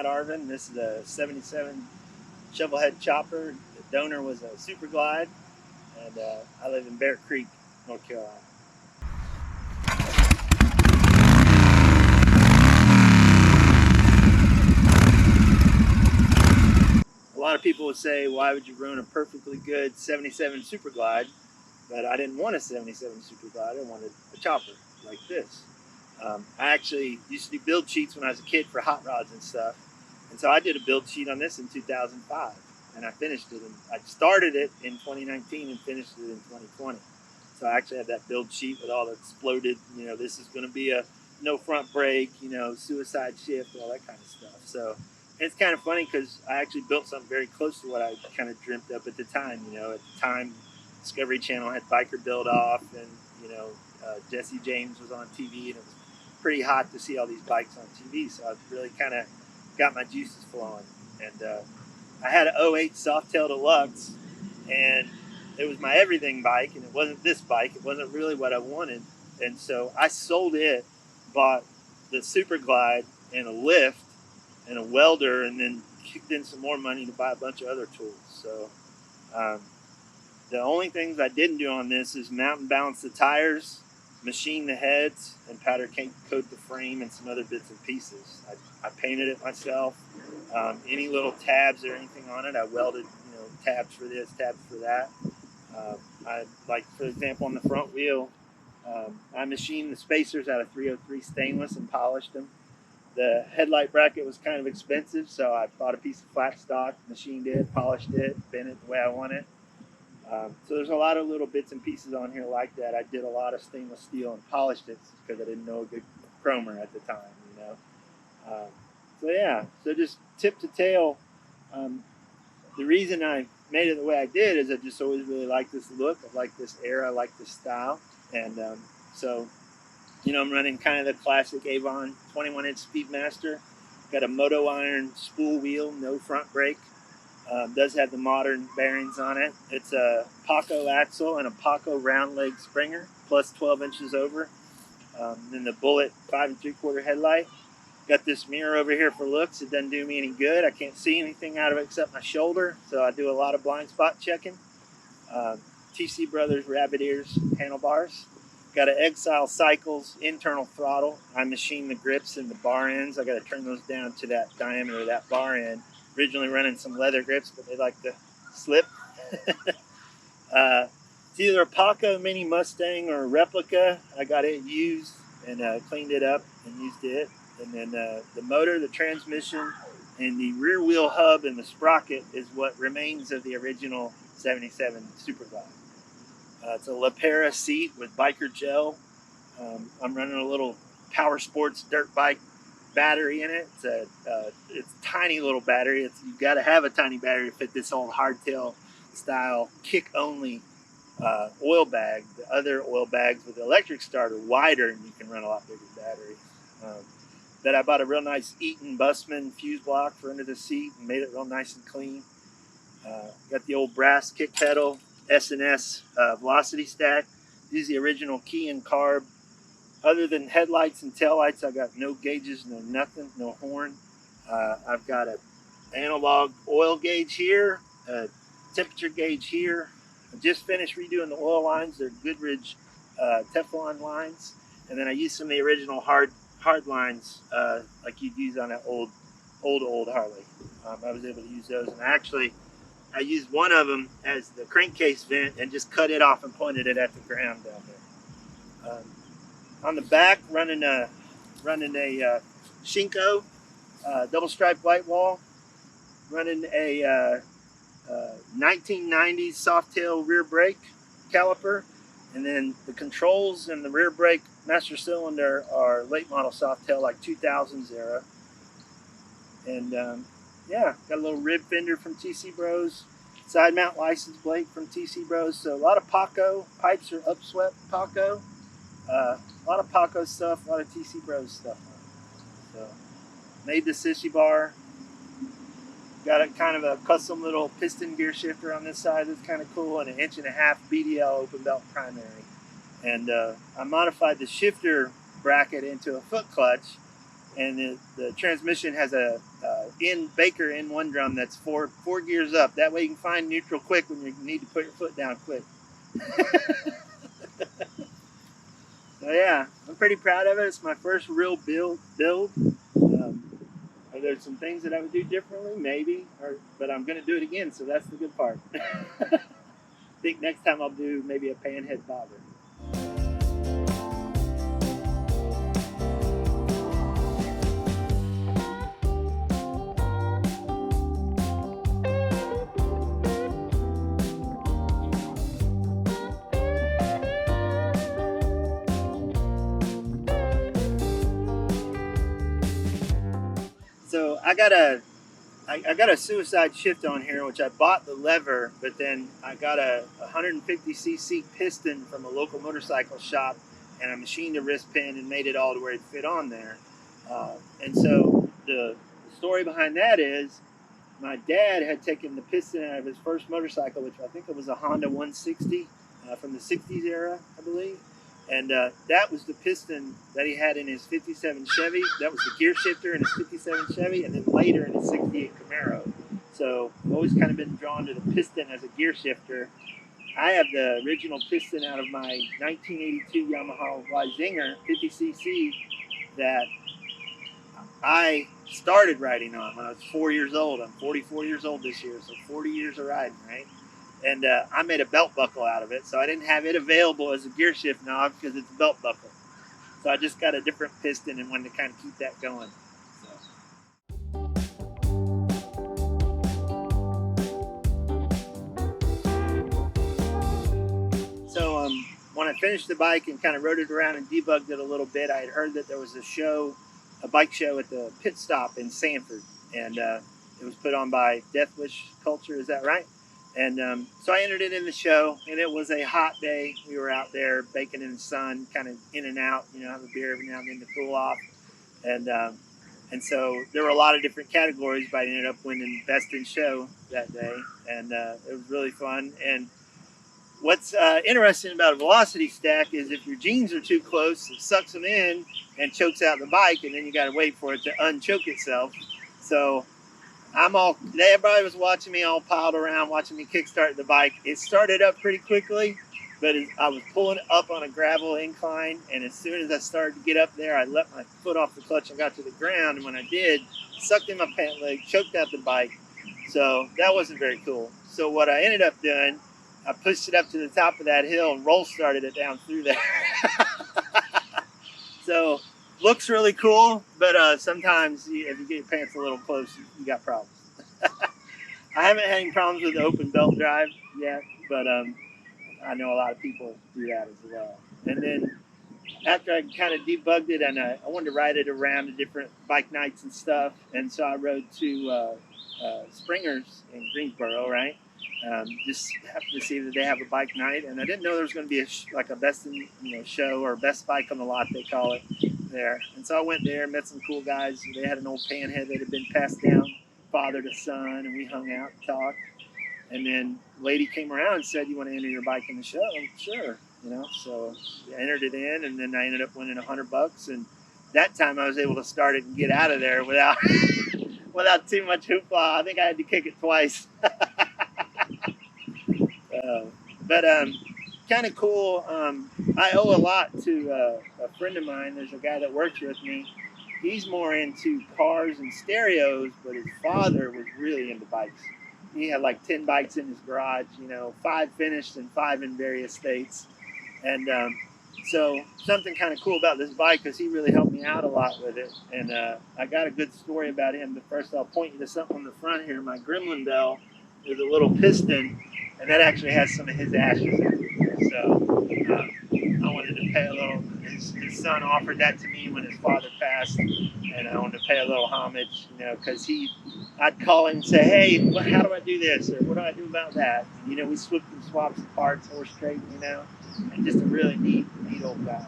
Arvin. This is a 77 Shovelhead chopper. The donor was a Super Glide, and I live in Bear Creek, North Carolina. A lot of people would say, why would you run a perfectly good 77 Super Glide? But I didn't want a 77 Super Glide. I wanted a chopper like this. I actually used to do build sheets when I was a kid for hot rods and stuff. And so I did a build sheet on this in 2005. And I finished it. And I started it in 2019 and finished it in 2020. So I actually had that build sheet with all the exploded, this is going to be a no front brake, suicide shift, all that kind of stuff. So it's kind of funny because I actually built something very close to what I kind of dreamt up at the time. At the time, Discovery Channel had Biker Build Off, and Jesse James was on TV, and it was pretty hot to see all these bikes on TV. So I really kind of got my juices flowing. And I had an 08 Softail Deluxe, and it was my everything bike, and it wasn't this bike. It wasn't really what I wanted, and so I sold it, bought the Super Glide and a lift and a welder, and then kicked in some more money to buy a bunch of other tools. So the only things I didn't do on this is mount and balance the tires, machine the heads, and powder coat the frame and some other bits and pieces. I painted it myself. Any little tabs or anything on it, I welded, tabs for this, tabs for that. For example, on the front wheel, I machined the spacers out of 303 stainless and polished them. The headlight bracket was kind of expensive, so I bought a piece of flat stock, machined it, polished it, bent it the way I want it. So there's a lot of little bits and pieces on here like that. I did a lot of stainless steel and polished it because I didn't know a good chromer at the time, so just tip to tail. The reason I made it the way I did is I just always really liked this look. I like this era, I like this style. And I'm running kind of the classic Avon 21-inch Speedmaster. Got a moto iron spool wheel, no front brake. Does have the modern bearings on it. It's a Paco axle and a Paco round leg springer, plus 12 inches over. Then the Bullet 5 3/4 headlight. Got this mirror over here for looks. It doesn't do me any good. I can't see anything out of it except my shoulder, so I do a lot of blind spot checking. TC Brothers rabbit ears handlebars. Got an Exile Cycles internal throttle. I machine the grips and the bar ends. I got to turn those down to that diameter of that bar end. Originally running some leather grips, but they like to slip. It's either a Paco Mini Mustang or a replica. I got it used and cleaned it up and used it. And then the motor, the transmission, and the rear wheel hub and the sprocket is what remains of the original 77 Super Glide. It's a LaPera seat with biker gel. I'm running a little Power Sports dirt bike battery in it. It's a tiny little battery. You've got to have a tiny battery to fit this old hardtail style kick only oil bag. The other oil bags with the electric start are wider, and you can run a lot bigger battery. Then I bought a real nice Eaton Busman fuse block for under the seat and made it real nice and clean. Got the old brass kick pedal, S&S velocity stack. Use the original key and carb. Other than headlights and taillights, I got no gauges, no nothing, no horn. I've got an analog oil gauge here, a temperature gauge here. I just finished redoing the oil lines. They're Goodrich Teflon lines. And then I used some of the original hard lines like you'd use on that old Harley. I was able to use those, and I used one of them as the crankcase vent and just cut it off and pointed it at the ground down there. On the back, running a Shinko double stripe white wall, running a 1990s Softail rear brake caliper, and then the controls and the rear brake master cylinder are late model Softail, like 2000s era. And got a little rib fender from TC Bros, side mount license plate from TC Bros. So a lot of Paco pipes are upswept Paco. A lot of Paco stuff, a lot of TC Bros stuff. So made the sissy bar. Got a kind of a custom little piston gear shifter on this side that's kind of cool, and an 1.5 inch BDL open belt primary. And I modified the shifter bracket into a foot clutch, and the transmission has a Baker in one drum that's four gears up. That way you can find neutral quick when you need to put your foot down quick. So yeah, I'm pretty proud of it. It's my first real build. There's some things that I would do differently, maybe, but I'm going to do it again, so that's the good part. I think next time I'll do maybe a panhead bobber. So I got a suicide shift on here, which I bought the lever, but then I got a 150cc piston from a local motorcycle shop, and I machined a wrist pin and made it all to where it fit on there. And so the story behind that is my dad had taken the piston out of his first motorcycle, which I think it was a Honda 160 from the 60s era, I believe. And that was the piston that he had in his 57 Chevy. That was the gear shifter in his 57 Chevy, and then later in his 68 Camaro. So I've always kind of been drawn to the piston as a gear shifter. I have the original piston out of my 1982 Yamaha Zinger 50cc that I started riding on when I was 4 years old. I'm 44 years old this year, so 40 years of riding, right? And I made a belt buckle out of it, so I didn't have it available as a gear shift knob because it's a belt buckle. So I just got a different piston and wanted to kind of keep that going. So when I finished the bike and kind of rode it around and debugged it a little bit, I had heard that there was a bike show at the pit stop in Sanford, and it was put on by Death Wish Culture, is that right? And so I entered it in the show, and it was a hot day. We were out there baking in the sun, kind of in and out, have a beer every now and then to cool off. And so there were a lot of different categories, but I ended up winning Best in Show that day, and it was really fun. And what's interesting about a velocity stack is if your jeans are too close, it sucks them in and chokes out the bike, and then you got to wait for it to unchoke itself. So everybody was watching me all piled around, watching me kickstart the bike. It started up pretty quickly, but I was pulling up on a gravel incline, and as soon as I started to get up there, I let my foot off the clutch and got to the ground, and when I did, sucked in my pant leg, choked out the bike. So that wasn't very cool. So what I ended up doing, I pushed it up to the top of that hill and roll started it down through there. So looks really cool, but sometimes if you get your pants a little close, you got problems. I haven't had any problems with the open belt drive yet, but I know a lot of people do that as well. And then after I kind of debugged it, and I wanted to ride it around to different bike nights and stuff, and so I rode to Springer's in Greensboro, right? Just happened to see that they have a bike night, and I didn't know there was going to be a best in show or best bike on the lot, they call it there. And so I went there, met some cool guys. They had an old panhead that had been passed down father to son, and we hung out and talked. And then a lady came around and said, "You want to enter your bike in the show?" I'm sure, So I entered it in, and then I ended up winning $100. And that time I was able to start it and get out of there without without too much hoopla. I think I had to kick it twice. But kind of cool. I owe a lot to a friend of mine. There's a guy that works with me. He's more into cars and stereos, but his father was really into bikes. He had like 10 bikes in his garage, 5 finished and 5 in various states. And so something kind of cool about this bike, because he really helped me out a lot with it. And I got a good story about him, but first I'll point you to something on the front here. My Gremlin bell is a little piston, and that actually has some of his ashes in it. So I wanted to pay a little, his son offered that to me when his father passed, and I wanted to pay a little homage, because I'd call him and say, "Hey, how do I do this?" or "What do I do about that?" And, we swaps the parts, horse straight, and just a really neat old guy.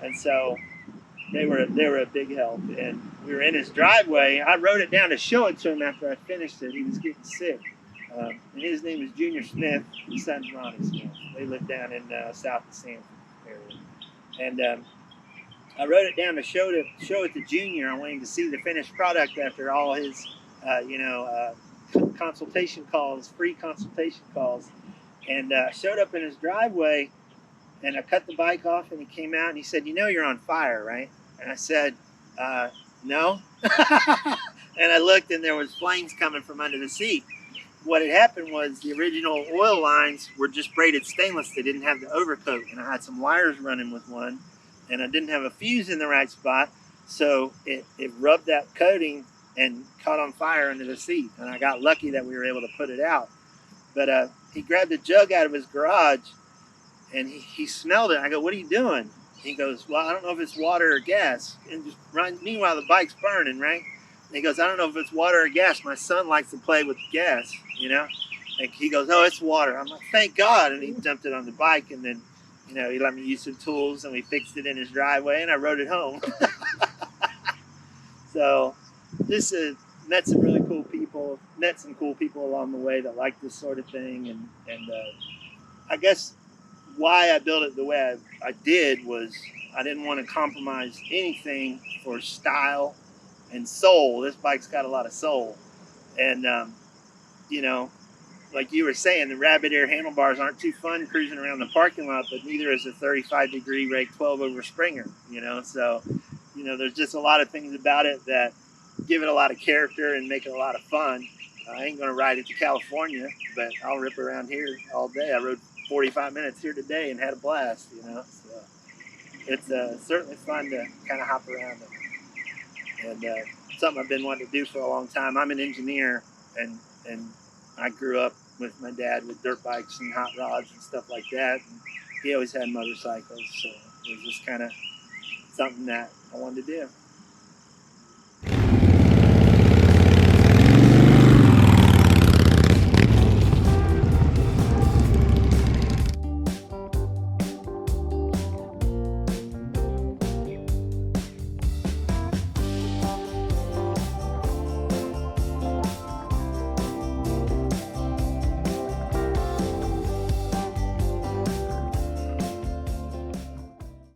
And so they were a big help. And we were in his driveway. I wrote it down to show it to him after I finished it. He was getting sick. And his name is Junior Smith. His son's Ronnie Smith. They live down in south of Sanford area. And I wrote it down to show it to Junior. I want him to see the finished product after all his, consultation calls, free consultation calls, and showed up in his driveway. And I cut the bike off, and he came out and he said, "You're on fire, right?" And I said, "No." And I looked, and there was flames coming from under the seat. What had happened was the original oil lines were just braided stainless. They didn't have the overcoat, and I had some wires running with one, and I didn't have a fuse in the right spot, so it rubbed that coating and caught on fire under the seat. And I got lucky that we were able to put it out. But he grabbed a jug out of his garage, and he smelled it. I go, "What are you doing?" He goes, "Well, I don't know if it's water or gas." And just meanwhile, the bike's burning, right? And he goes, "I don't know if it's water or gas. My son likes to play with gas, And he goes, "Oh, it's water." I'm like, "Thank God." And he dumped it on the bike, and then, he let me use some tools, and we fixed it in his driveway, and I rode it home. So, just met some really cool people. Met some cool people along the way that like this sort of thing, and I guess why I built it the way I did was I didn't want to compromise anything for style and soul. This bike's got a lot of soul, and like you were saying, the rabbit ear handlebars aren't too fun cruising around the parking lot, but neither is a 35-degree rake 12 over Springer. So there's just a lot of things about it that give it a lot of character and make it a lot of fun. I ain't gonna ride it to California, but I'll rip around here all day. I rode 45 minutes here today and had a blast. So it's certainly fun to kind of hop around and something I've been wanting to do for a long time. I'm an engineer, and I grew up with my dad with dirt bikes and hot rods and stuff like that. And he always had motorcycles, so it was just kind of something that I wanted to do.